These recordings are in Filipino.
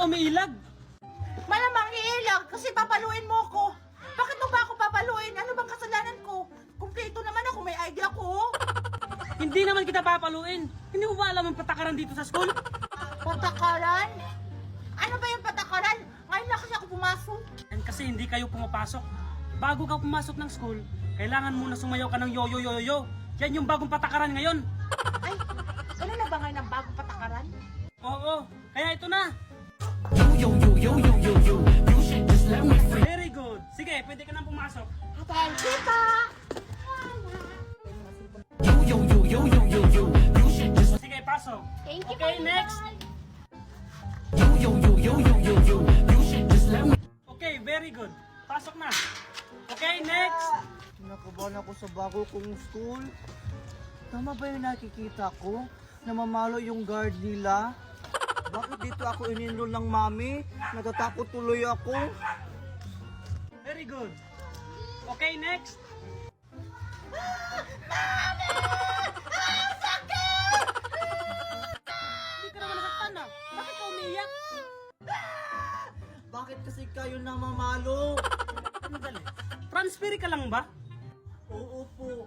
ka umiilag? Malamang iilag kasi papaluin mo ko. Bakit mo ba ako papaluin? Ano bang kasalanan ko? Kumpleto naman ako, may idea ko. Hindi naman kita papaluin. Hindi mo ba alam ang patakaran dito sa school? Patakaran? Ano ba yung patakaran? Ngayon na kasi ako pumasok. And kasi hindi kayo pumapasok. Bago ka pumasok ng school, kailangan muna sumayaw ka ng yo-yo-yo-yo. Yan yung bagong patakaran ngayon. Ay, ano na ba ngayon ang bagong patakaran? Oo, kaya ito na. Yo, you should just let me free. Very good. Sige, pwede ka nang pumasok. Thank you pa! Yo, you should just. Sige, pasok. Thank you, Okay, next. Yo, you should just let me. Okay, very good. Pasok na. Okay, next. Nakabahan ako sa bago kong school. Tama ba yung nakikita ko? Namamalo yung guard nila? Bakit dito ako in-enroll ng mami? Natatakot tuloy ako. Very good. Okay, next. Hindi ka naman nasaktan ah. Bakit ka umiiyak? Bakit kasi kayo namamalo? Sandali. Transfer ka lang ba? Oo po.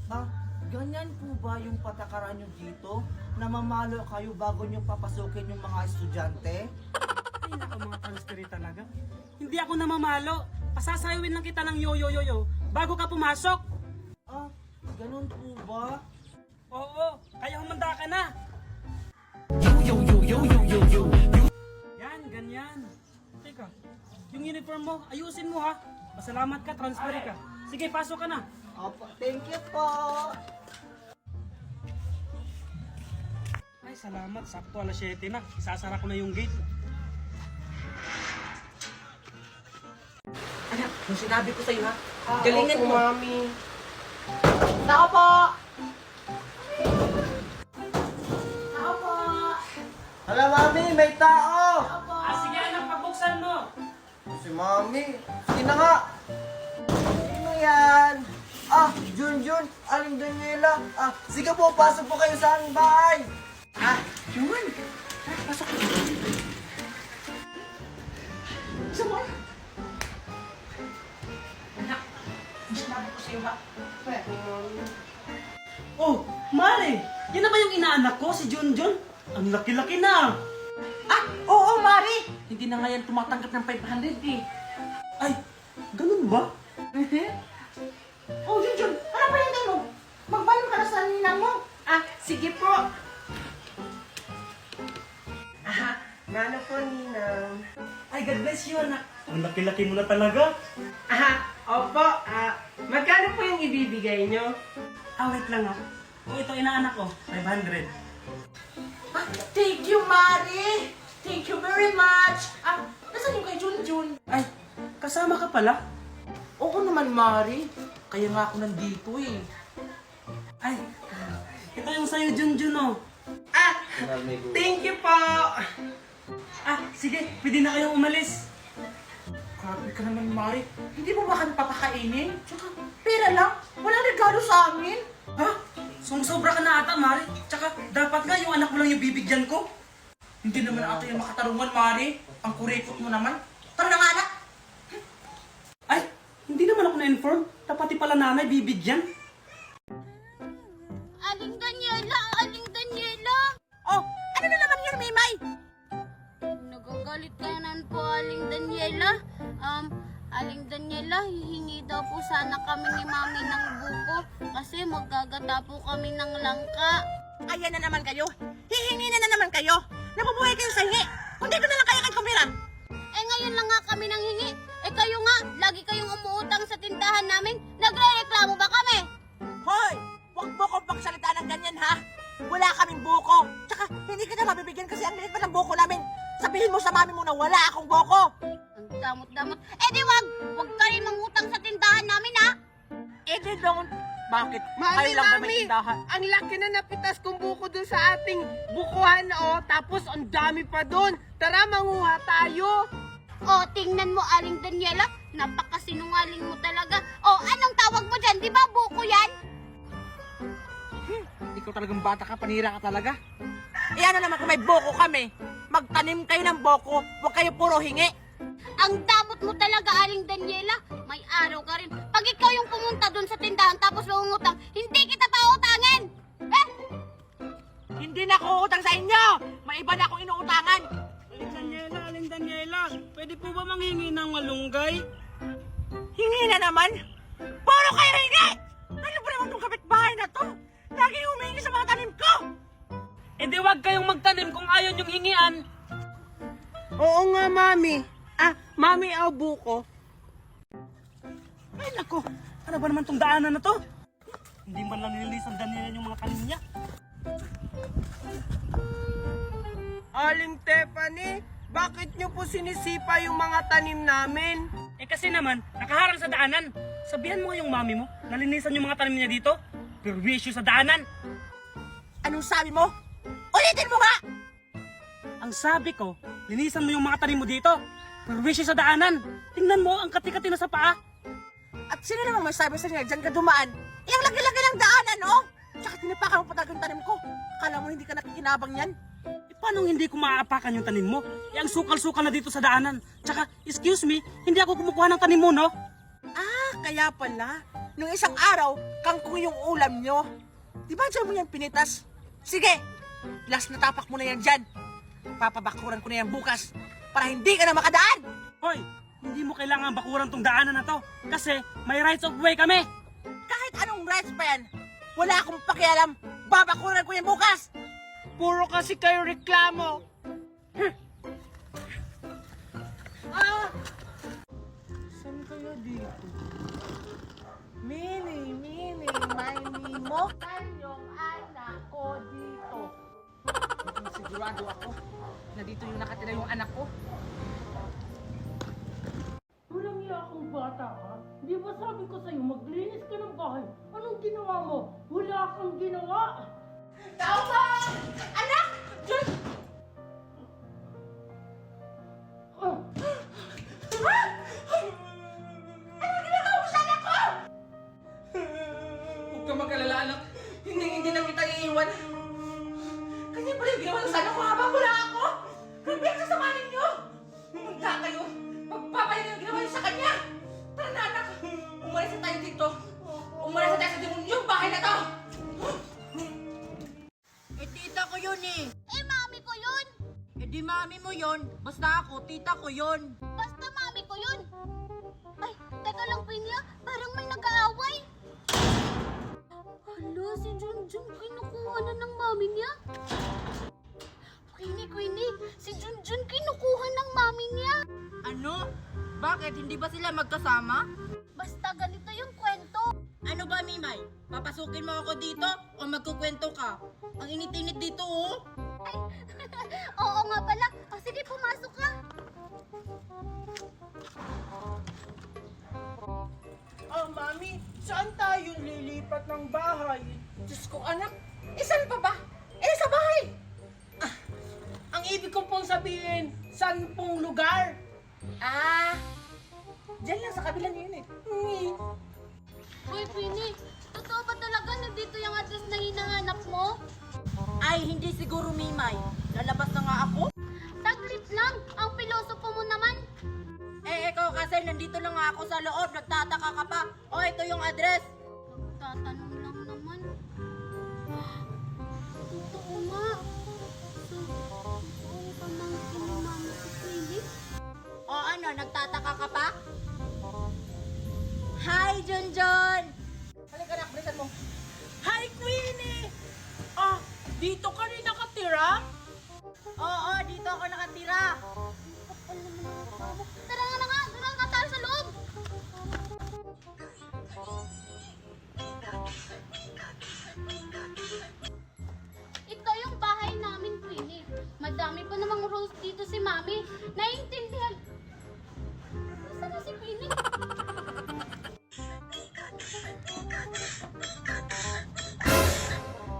Ah, ganyan po ba yung patakaran nyo dito? Namamalo kayo bago nyo papasukin yung mga estudyante? Ay nako, mga transfer talaga. Hindi ako namamalo. Pasasayawin lang kita ng yo-yo-yo-yo bago ka pumasok. Ah, ganun po ba? Oo, kaya humanda ka na. Yo. Yan, ganyan. Teka, yung uniform mo, ayusin mo ha. Pasalamat ka, transfer ka. Sige, pasok ka na. Opo, thank you po. Ay, salamat. Sakto alas 7 na. Isasara ko na yung gate. Anak, yung sinabi ko sa'yo ha, galingan mo. Mami. Tao po! Tao po! Hala mami, may tao! Ah, sige anak, pagbuksan mo. Si mami, sige na nga. Sino yan? Ah, Junjun, Aling Daniela. Ah, sige po, pasok po kayo sa aming bahay. Ah, yun. Pasok. Sama. Anak, yung sinabi ko sa'yo ha. Oh, Mare, yan na ba yung inaanak ko, si Junjun? Ang laki-laki na. Ah, oo, Mari. Hindi na nga yan tumatanggap ng 500 eh. Ay, ganun ba? Oh, Junjun, ano pa yung mo? Magbalong ka na sa ninang mo. Ah, sige po. Ah, mano po, Ninang. Ay, God bless you, anak. Ang laki-laki mo na talaga. Ah, opo. Ah, magkano po yung ibibigay nyo? Ah, wait lang ah. Oh, ito inaanak ko, 500. Ah, thank you, Mari! Thank you very much! Ah, nasan yung kay Junjun? Ay, kasama ka pala? Oo naman, Mari. Kaya nga ako nandito eh. Ay, ito yung sa'yo, Junjun, oh. Ah, thank you po. Ah, sige, pwede na kayong umalis. Grabe ka naman, Mari. Hindi mo ba kami papakainin? Tsaka, pera lang. Walang regalo sa amin. Ha? Sumusobra ka na ata, Mari. Tsaka, dapat nga yung anak mo lang yung bibigyan ko. Hindi naman ata yung makatarungan, Mari. Ang kurikot mo naman. Tara na nga, anak. Ay, hindi naman ako na-inform. Tapati pala nanay bibigyan. Aling Daniela! Aling Daniela! Oh, ano na naman yan, Mimay? Nagagalit ka na po, Aling Daniela. Aling Daniela, hihingi daw po sana kami ni Mami ng buko kasi maggagata po kami ng langka. Ayan na naman kayo. Hihingi na naman kayo. Nabubuhay kayo sa hingi. Kung dito na lang kayo kumira. Eh ngayon lang nga kami nang hingi. Eh kayo nga, lagi kayong umuutang sa tindahan namin. Nagre-reklamo ba kami? Hoy! Huwag mo kong pagsalita ng ganyan, ha? Wala kaming buko. Tsaka, hindi kita mabibigyan kasi ang liit pa ng buko namin. Sabihin mo sa mami mo na wala akong buko. Ang damot-damot. Eh di wag! Wag kayo mangutang sa tindahan namin, ha? Eh, they don't. Bakit? Mami, Kayo lang ba may Mami! tindahan? Ang laki na napitas kong buko dun sa ating bukuhan, oh. Tapos ang dami pa dun. Tara, manguha tayo. O, tingnan mo, Aling Daniela. Napakasinungaling mo talaga. O, anong tawag mo dyan? Di ba buko yan? Ikaw talagang bata ka, panira ka talaga. Eh ano naman kung may buko kami? magtanim kayo ng buko. Huwag kayo puro hingi. Ang damot mo talaga, Aling Daniela. May araw ka rin. Pag ikaw yung pumunta dun sa tindahan tapos mangungutang, hindi kita pautangin! Eh? Hindi na ako utang sa inyo. May iba na akong inuutangan. Aling Daniela, pwede po ba manghingi ng malunggay? Hingi na naman. Puro kayo hingi. Ano ba naman itong kapitbahay na to? Lagi humingi sa mga tanim ko. Eh di wag kayong magtanim kung ayaw niyong hingian. Oo nga, Mami. Mami, buko. Ay nako, ano ba naman tong daanan na to? Hindi man lang nililisan Daniela yung mga tanim niya. Aling Tiffany, bakit nyo po sinisipa yung mga tanim namin? Eh kasi naman, nakaharang sa daanan. Sabihan mo yung mami mo, nalinisan yung mga tanim niya dito. Perwisyo sa daanan. Anong sabi mo? Ulitin mo nga! Ang sabi ko, linisan mo yung mga tanim mo dito. Perwisyo sa daanan. Tingnan mo, ang kati-kati na sa paa. At sino namang may sabi sa inyo, dyan ka dumaan? Iyang lagi-lagi ng daanan, oh! Tsaka tinipakan mo pa talaga yung tanim ko. Kala mo hindi ka nakikinabang yan? Eh, paano hindi ko maaapakan yung tanim mo? Eh, ang sukal-sukal na dito sa daanan. Tsaka, excuse me, hindi ako kumukuha ng tanim mo, no? Ah, kaya pala. Nung isang araw, kangkong yung ulam nyo. Di ba dyan mo yan pinitas? Sige, last na tapak mo na yan dyan. Papabakuran ko na yan bukas para hindi ka na makadaan. Hoy, hindi mo kailangan bakuran tong daanan na to. Kasi, may rights of way kami. Kahit anong rights pa yan, wala akong pakialam. Babakuran ko yan bukas. Puro kasi kayo reklamo. Saan kaya dito? Mini, may mo. Kanyong anak ko dito. Sigurado ako na dito yung nakatira yung anak ko. Walang iya akong bata ka. Di ba sabi ko sa'yo, maglinis ka ng bahay. Anong ginawa mo? Wala kang ginawa. Tao ba? Anak! Diyos! Huwag ka mag-alala, anak. Hindi na kita iiwan. Kanya pala yung ginawa sa anak ko habang wala ako. Grabe ang sasama ninyo. Pumunta kayo. Magpapalit yung ginawa niyo sa kanya. Tara na, anak. Umalis na tayo dito. Umalis na tayo sa demonyong bahay na to. Eh, tita ko yun eh. Eh, mami ko yun! Eh, di mami mo yun. Basta ako, tita ko yun. Basta mami ko yun! Ay, teka lang, Pinya. Parang may nag-aaway. Hala, si Junjun kinukuha na ng mami niya. Queenie, si Junjun kinukuha ng mami niya. Ano? Bakit? Hindi ba sila magkasama? Basta ganito yung kwento. Ano ba, Mimay? Papasukin mo ako dito o magkukwento ka? Ang init-init dito, oh. Oo nga pala. O sige, pumasok ka. Mami, saan tayo lilipat ng bahay? Diyos ko, anak. Saan pa ba? Sa bahay. Ang ibig ko pong sabihin, saan pong lugar? Diyan lang sa kabila niyo yun eh. Uy, Queenie, totoo ba talaga na dito yung address na hinahanap mo? Ay, hindi siguro, Mimay. Lalabas na nga ako. Saglit lang, ang pilosopo mo naman. Eh, ikaw kasi nandito na nga ako sa loob. Nagtataka ka pa. Oh, ito yung address. Nagtatanong lang naman. Totoo nga. So, totoo pamangkin ni Mami si Queenie? O ano, nagtataka ka pa? Hi, Junjun! Halika anak, bilisan mo. Hi, Queenie! Dito ka rin nakatira? Oo, dito ako nakatira. Tara nga na nga, tara nga tayo sa loob. Ito yung bahay namin, Queenie. Madami pa namang rules dito si Mami. Naiintindihan. Nasaan na si Queenie?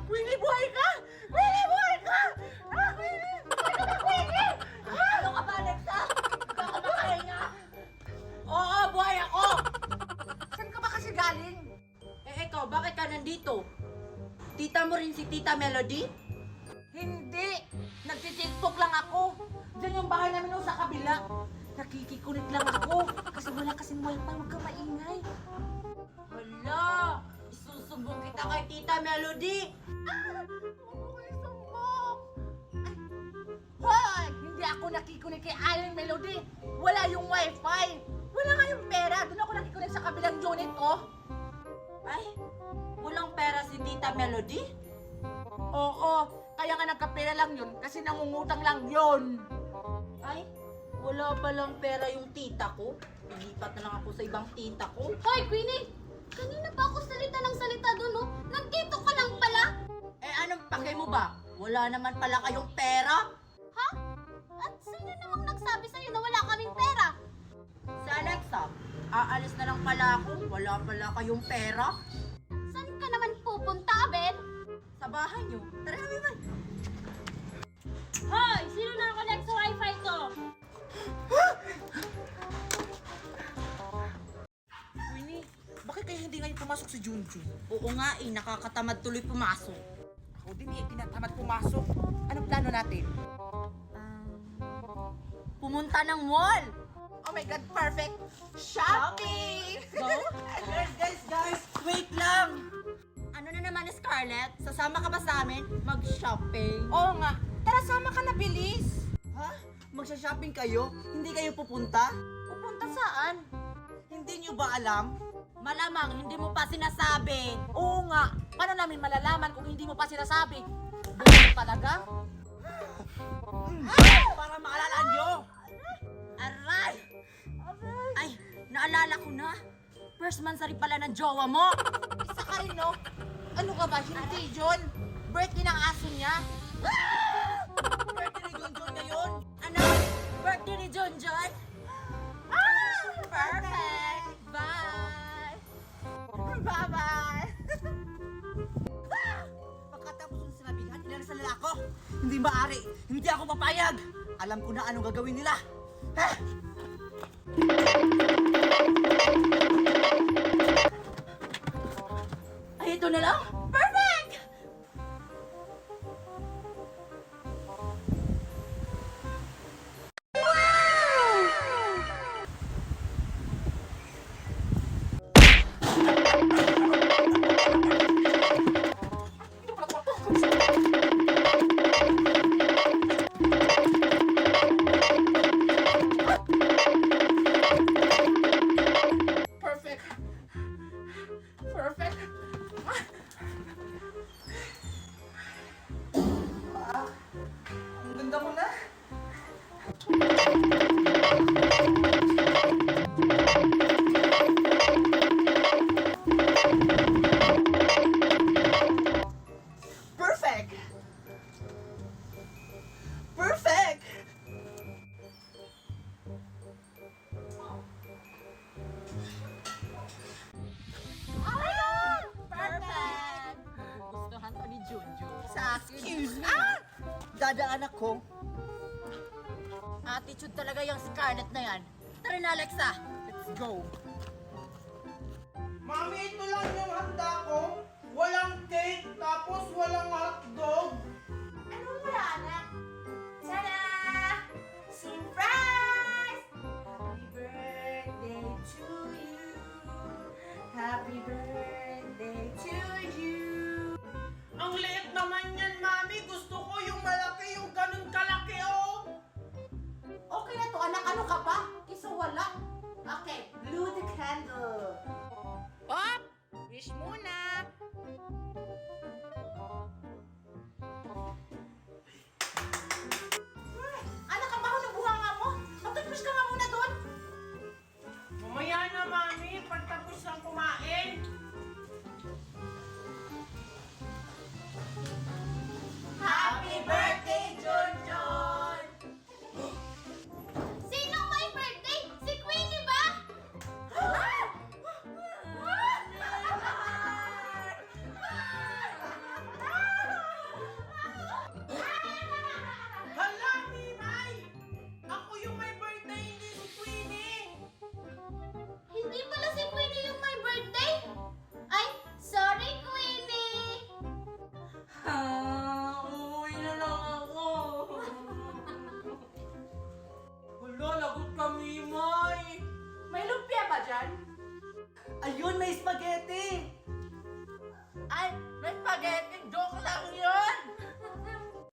Winnie, buhay ka! Winnie, buhay ka! Winnie! Buhay ka na, Winnie! Ano ka ba, Alexa? Kakabahay nga. Oo, buhay ako! Saan ka ba kasi galing? Eh, ikaw, bakit ka nandito? Tita mo rin si Tita Melody? Hindi! Nagtitiktok lang ako. Tita Melody. Hoy! Hindi ako nakikunik kay Aling Melody. Wala yung wifi. Wala nga yung pera. Doon ako nakikunik sa kabilang unit, oh. Ay, walang pera si Tita Melody? Oo, kaya nga nagkapera lang yun kasi nangungutang lang yun. Ay, wala palang pera yung tita ko. Ilipat na lang ako sa ibang tita ko. Hoy, Queenie! Kanina pa ako salita ng salita doon, no? Nandito ka lang pala! Eh, anong pake mo ba? Wala naman pala kayong pera? Ha? At sino namang nagsabi sa'yo na wala kaming pera? Si Alexa, aalis na lang pala ako. Wala pala kayong pera? Saan ka naman pupunta, Abel? Sa bahay niyo. Tara na, Miman. Hoy! Sino nakakonect sa wifi ko? Winnie, bakit kaya hindi ngayon pumasok si Junjun? Oo nga eh, nakakatamad tuloy pumasok. Ako din eh, tinatamad pumasok. Anong plano natin? Pumunta ng mall. Oh my God, perfect! Shopping! Go? guys, wait lang. Ano na naman, Scarlett? Sasama ka ba sa amin? Mag-shopping? Oo nga, tara sama ka na, bilis! Ha? Magsha-shopping kayo? Hindi kayo pupunta? Pupunta saan? Hindi nyo ba alam? Malamang, hindi mo pa sinasabi. Oo nga, paano namin malalaman kung hindi mo pa sinasabi? Buhay talaga? Para maalala nyo! Aray! Ay, naalala ko na. First monthsary pala ng jowa mo. Isa ka rin, no? Ano ka ba? Hindi, John. Birthday ng aso niya. Birthday ni John John ngayon. Ano? Birthday ni John John? Perfect! Bye! Bye-bye! Pagkatapos ng sinabihan, inalis nila ako. Hindi maaari. Hindi ako papayag. Alam ko na anong gagawin nila. Ha? Ay, ito na lang? Perfect! Perfect! Perfect! Ang ganda mo na. Perfect! Perfect! Perfect! Gustuhan to ni Junjun. Excuse me! Dadaan ako. Attitude talaga yung Scarlett na yan. Tara na, Alexa. Let's go! Mami, ito lang yung handa ko. Walang cake, tapos walang hotdog. Anong wala, anak? Tada! Surprise! Happy birthday to you. Happy birthday to you. Ang liit naman yan, Mami. Gusto ko yung malaki, yung ganun kalaki, oh. Okay na to, anak. Ano ka pa? Kisa wala. Okay, blow the candle. Pop! Wish muna. Anak, ang baho ng buhanga mo. Mag-toothbrush ka nga muna doon. Mamaya na, Mami. Pagtapos ng kumain. Happy birthday, John John! Sinong may birthday? Si Queenie ba? Hala, Mimay! Ako yung may birthday, hindi si Queenie. Hindi pala si Queenie yung may birthday? Ay, sorry, Queenie! Uuwi na lang ako. Hala, lagot ka, Mimay. May lumpia ba dyan? Ayun, may spaghetti. Ay, may spaghetti. Joke lang yun.